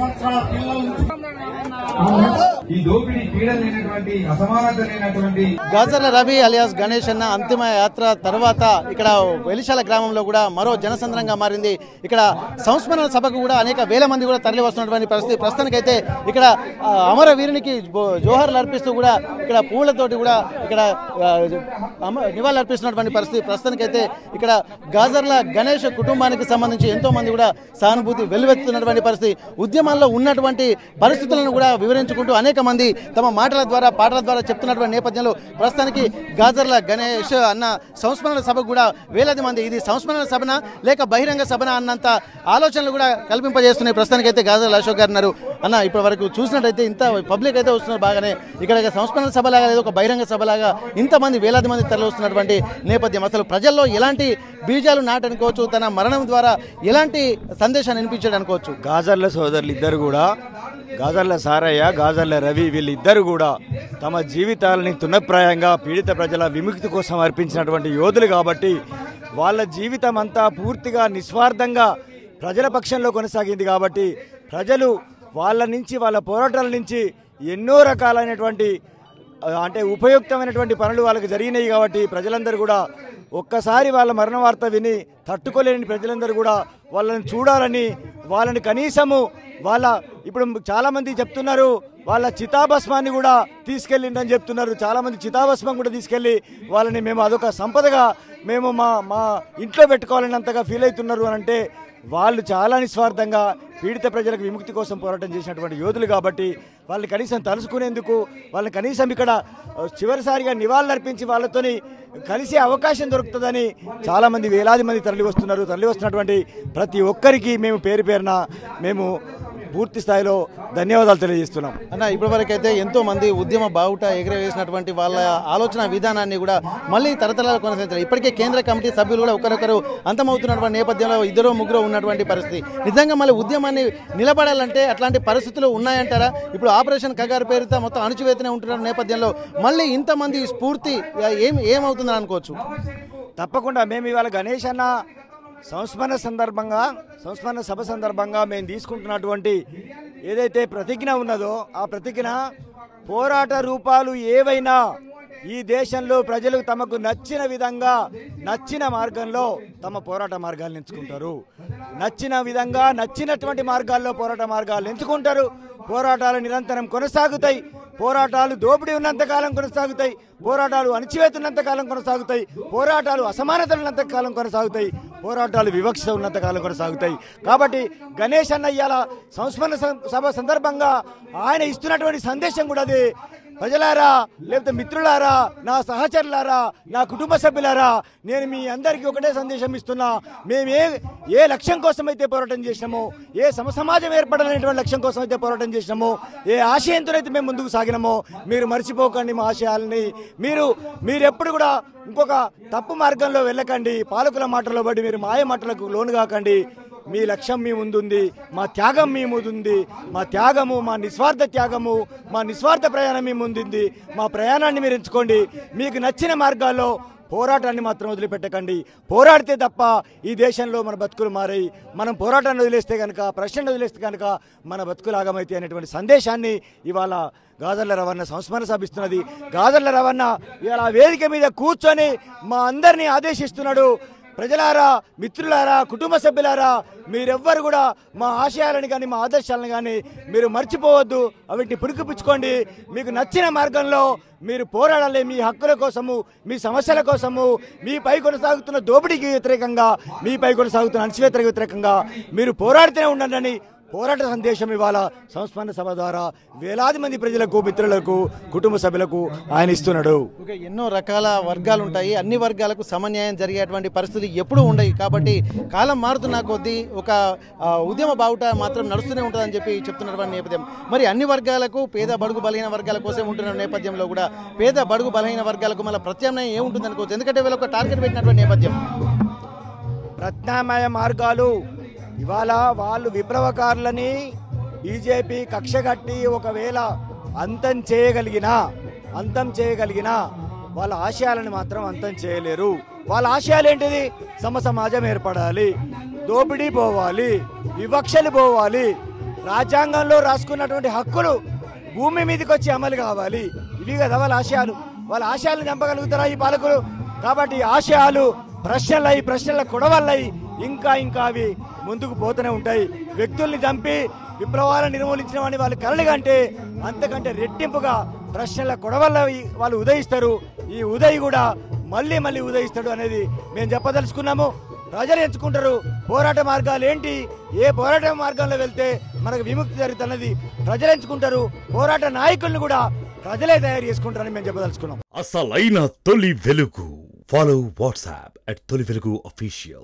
సంవత్సరాల పిల్లలు ఈ దోపిడీ పీడలైనటువంటి అసమానత లేనటువంటి గాజర్ల రవి అలియాస్ గణేష్ అన్న అంతిమ యాత్ర తర్వాత ఇక్కడ వెలిశాల గ్రామంలో కూడా మరో జనసంద్రంగా మారింది. ఇక్కడ సంస్మరణ సభకు కూడా అనేక వేల మంది కూడా తరలి వస్తున్నటువంటి పరిస్థితి. ప్రస్తుతానికైతే ఇక్కడ అమరవీరునికి జోహర్లు అర్పిస్తూ కూడా ఇక్కడ పూలతోటి కూడా ఇక్కడ నివాళులు అర్పిస్తున్నటువంటి పరిస్థితి. ప్రస్తుతానికైతే ఇక్కడ గాజర్ల గణేష్ కుటుంబానికి సంబంధించి ఎంతో మంది కూడా సానుభూతి వెల్లువెత్తుతున్నటువంటి పరిస్థితి. ఉద్యమాల్లో ఉన్నటువంటి పరిస్థితులను కూడా వివరించుకుంటూ అనేక మంది తమ మాటల ద్వారా పాటల ద్వారా చెప్తున్నటువంటి నేపథ్యంలో ప్రస్తుతానికి గాజర్ల గణేష్ అన్న సంస్మరణ సభ కూడా వేలాది మంది ఇది సంస్మరణ సభన లేక బహిరంగ సభన అన్నంత ఆలోచనలు కూడా కల్పింపజేస్తున్నాయి. ప్రస్తుతానికి అయితే గాజర్ల అశోక్ గారు ఉన్నారు. అన్న ఇప్పటి వరకు చూసినట్టయితే ఇంత పబ్లిక్ అయితే వస్తున్నారు బాగానే. ఇక్కడ సంస్మరణ సభలాగా లేదు ఒక బహిరంగ సభలాగా ఇంతమంది వేలాది మంది తరలి వస్తున్నటువంటి నేపథ్యం అసలు ప్రజల్లో ఎలాంటి బీజాలు నాటనుకోవచ్చు, తన మరణం ద్వారా ఎలాంటి సందేశాన్ని వినిపించాడు అనుకోవచ్చు. గాజర్ల సోదరులు ఇద్దరు కూడా గాజర్ల సారయ్య గాజర్ల రవి వీళ్ళిద్దరు కూడా తమ జీవితాలని తునప్రాయంగా పీడిత ప్రజల విముక్తి కోసం అర్పించినటువంటి యోధులు కాబట్టి వాళ్ళ జీవితం అంతా పూర్తిగా నిస్వార్థంగా ప్రజల పక్షంలో కొనసాగింది కాబట్టి ప్రజలు వాళ్ళ నుంచి వాళ్ళ పోరాటాల నుంచి ఎన్నో రకాలైనటువంటి అంటే ఉపయుక్తమైనటువంటి పనులు వాళ్ళకి జరిగినాయి కాబట్టి ప్రజలందరూ కూడా ఒక్కసారి వాళ్ళ మరణ వార్త విని తట్టుకోలేని ప్రజలందరూ కూడా వాళ్ళని చూడాలని వాళ్ళని కనీసము వాళ్ళ ఇప్పుడు చాలామంది చెప్తున్నారు వాళ్ళ చితాభస్మాన్ని కూడా తీసుకెళ్ళిందని చెప్తున్నారు. చాలామంది చితాభస్మం కూడా తీసుకెళ్ళి వాళ్ళని మేము అదొక సంపదగా మేము మా ఇంట్లో పెట్టుకోవాలన్నంతగా ఫీల్ అవుతున్నారు అని అంటే వాళ్ళు చాలా నిస్వార్థంగా పీడిత ప్రజలకు విముక్తి కోసం పోరాటం చేసినటువంటి యోధులు కాబట్టి వాళ్ళని కనీసం తలుసుకునేందుకు వాళ్ళని కనీసం ఇక్కడ చివరిసారిగా నివాళులర్పించి వాళ్ళతోని కలిసే అవకాశం దొరుకుతుందని చాలామంది వేలాది మంది తరలి వస్తున్నటువంటి ప్రతి ఒక్కరికి మేము పేరు పేరున మేము పూర్తి స్థాయిలో ధన్యవాదాలు తెలియజేస్తున్నాం. అన్న ఇప్పటివరకు అయితే ఎంతో మంది ఉద్యమ బావుట ఎగరవేసినటువంటి వాళ్ళ ఆలోచన విధానాన్ని కూడా మళ్ళీ తరతరాలు కొనసాగించారు. ఇప్పటికే కేంద్ర కమిటీ సభ్యులు కూడా ఒకరొకరు అంతమవుతున్నటువంటి నేపథ్యంలో ఇద్దరు ముగ్గురు ఉన్నటువంటి పరిస్థితి. నిజంగా మళ్ళీ ఉద్యమాన్ని నిలబడాలంటే అట్లాంటి పరిస్థితులు ఉన్నాయంటారా? ఇప్పుడు ఆపరేషన్ కగారు పేరుతో మొత్తం అణచివేతనే ఉంటున్న నేపథ్యంలో మళ్ళీ ఇంతమంది స్ఫూర్తి ఏమవుతుందని అనుకోవచ్చు? తప్పకుండా మేము ఇవాళ గణేష్ అన్న సంస్మరణ సభ సందర్భంగా మేము తీసుకుంటున్నటువంటి ఏదైతే ప్రతిజ్ఞ ఉన్నదో ఆ ప్రతిజ్ఞ పోరాట రూపాలు ఏవైనా ఈ దేశంలో ప్రజలు తమకు నచ్చిన విధంగా నచ్చిన మార్గంలో తమ పోరాట మార్గాలను ఎంచుకుంటారు. నచ్చిన విధంగా నచ్చినటువంటి మార్గాల్లో పోరాట మార్గాలు ఎంచుకుంటారు. పోరాటాలు నిరంతరం కొనసాగుతాయి. పోరాటాలు దోపిడీ ఉన్నంతకాలం కొనసాగుతాయి. పోరాటాలు అణచివేతున్నంతకాలం కొనసాగుతాయి. పోరాటాలు అసమానతలు ఉన్నంతకాలం కొనసాగుతాయి. పోరాటాలు వివక్ష ఉన్నంతకాలం కొనసాగుతాయి. కాబట్టి గణేష్ అన్న ఇయ్యాల సంస్మరణ సభ సందర్భంగా ఆయన ఇస్తున్నటువంటి సందేశం కూడా అదే. ప్రజలారా, లేకపోతే మిత్రులారా, నా సహచరులారా, నా కుటుంబ సభ్యులారా, నేను మీ అందరికీ ఒకటే సందేశం ఇస్తున్నా. మేము ఏ లక్ష్యం కోసం అయితే పోరాటం చేసినామో, ఏ సమాజం ఏర్పడాలనేటువంటి లక్ష్యం కోసం అయితే పోరాటం చేసినామో, ఏ ఆశయంతో అయితే మేము ముందుకు సాగినామో మీరు మర్చిపోకండి మా ఆశయాలని. మీరు ఎప్పుడు కూడా ఇంకొక తప్పు మార్గంలో వెళ్ళకండి. పాలకుల మాటల్లో బట్టి మీరు మాయ మాటలకు లోను కాకండి. మీ లక్ష్యం మీ ముందుంది, మా త్యాగం మీ ముందుంది. మా త్యాగము, మా నిస్వార్థ త్యాగము, మా నిస్వార్థ ప్రయాణం మీ ముందుంది. మా ప్రయాణాన్ని మీరు ఎంచుకోండి. మీకు నచ్చిన మార్గాల్లో పోరాటాన్ని మాత్రం వదిలిపెట్టకండి. పోరాడితే తప్ప ఈ దేశంలో మన బతుకులు మారాయి. మనం పోరాటాన్ని వదిలేస్తే కనుక, ప్రశ్నను వదిలేస్తే కనుక మన బతుకులు ఆగమైతే అనేటువంటి సందేశాన్ని ఇవాళ గాజర్ల రవణ సంస్మరణ సభ ఇస్తున్నది. గాజర్ల రవణ ఇవాళ వేదిక మీద కూర్చొని మా అందరినీ ఆదేశిస్తున్నాడు. ప్రజలారా, మిత్రులారా, కుటుంబ సభ్యులారా, మీరెవ్వరు కూడా మా ఆశయాలను కానీ మా ఆదర్శాలను కానీ మీరు మర్చిపోవద్దు. వీటిని పురికిపుచ్చుకోండి. మీకు నచ్చిన మార్గంలో మీరు పోరాడాలి. మీ హక్కుల కోసము, మీ సమస్యల కోసము, మీపై కొనసాగుతున్న దోపిడీకి వ్యతిరేకంగా, మీపై కొనసాగుతున్న అణచివేతకు వ్యతిరేకంగా మీరు పోరాడుతూనే ఉండండి. పోరాట సందేశం ఇవాళ సంస్మరణ సభ ద్వారా వేలాది మంది ప్రజలకు, మిత్రులకు, కుటుంబ సభ్యులకు ఆయన ఇస్తున్నాడు. ఎన్నో రకాల వర్గాలు ఉంటాయి. అన్ని వర్గాలకు సమన్యాయం జరిగేటువంటి పరిస్థితులు ఎప్పుడూ ఉండవు. కాబట్టి కాలం మారుతున్న కొద్దీ ఒక ఉద్యమ బావుట మాత్రం నడుస్తూనే ఉంటుందని చెప్పి చెప్తున్నటువంటి నేపథ్యం. మరి అన్ని వర్గాలకు, పేద బడుగు బలహీన వర్గాల కోసం ఉంటున్న నేపథ్యంలో కూడా పేద బడుగు బలహీన వర్గాలకు మళ్ళీ ప్రత్యామ్నాయం ఏముంటుంది అనుకోవచ్చు. ఎందుకంటే వీళ్ళు ఒక టార్గెట్ పెట్టినటువంటి నేపథ్యం. ప్రత్యామ్నాయ మార్గాలు ఇవాళ వాళ్ళు విప్లవకారులని బీజేపీ కక్షగట్టి ఒకవేళ అంతం చేయగలిగినా వాళ్ళ ఆశయాలను మాత్రం అంతం చేయలేరు. వాళ్ళ ఆశయాలు ఏంటిది? సమాజం ఏర్పడాలి, దోపిడీ పోవాలి, వివక్షలు పోవాలి, రాజ్యాంగంలో రాసుకున్నటువంటి హక్కులు భూమి మీదకి వచ్చి అమలు కావాలి. ఇవి కదా వాళ్ళ ఆశయాలు. వాళ్ళ ఆశయాలను చంపగలుగుతారా ఈ పాలకులు? కాబట్టి ఆశయాలు ప్రశ్నల కొడవల్లై ఇంకా అవి ముందుకు పోతూనే ఉంటాయి. వ్యక్తుల్ని చంపి విప్లవాలను నిర్మూలించిన వాడిని వాళ్ళు కలలుగంటే అంతకంటే రెట్టింపుగా ప్రశ్నల కొడవల్ల వాళ్ళు ఉదయిస్తారు. ఈ ఉదయ్ కూడా మళ్ళీ ఉదయిస్తాడు అనేది మేము చెప్పదలుచుకున్నాము. ప్రజలు ఎంచుకుంటారు పోరాట మార్గాలు ఏంటి, ఏ పోరాట మార్గంలో వెళ్తే మనకు విముక్తి జరుగుతున్నది ప్రజలు ఎంచుకుంటారు. పోరాట నాయకులను కూడా ప్రజలే తయారు చేసుకుంటారని మేము చెప్పదలుచుకున్నాం. అసలైన తొలి వెలుగు. ఫాలో వాట్సాప్ @తొలి వెలుగు official.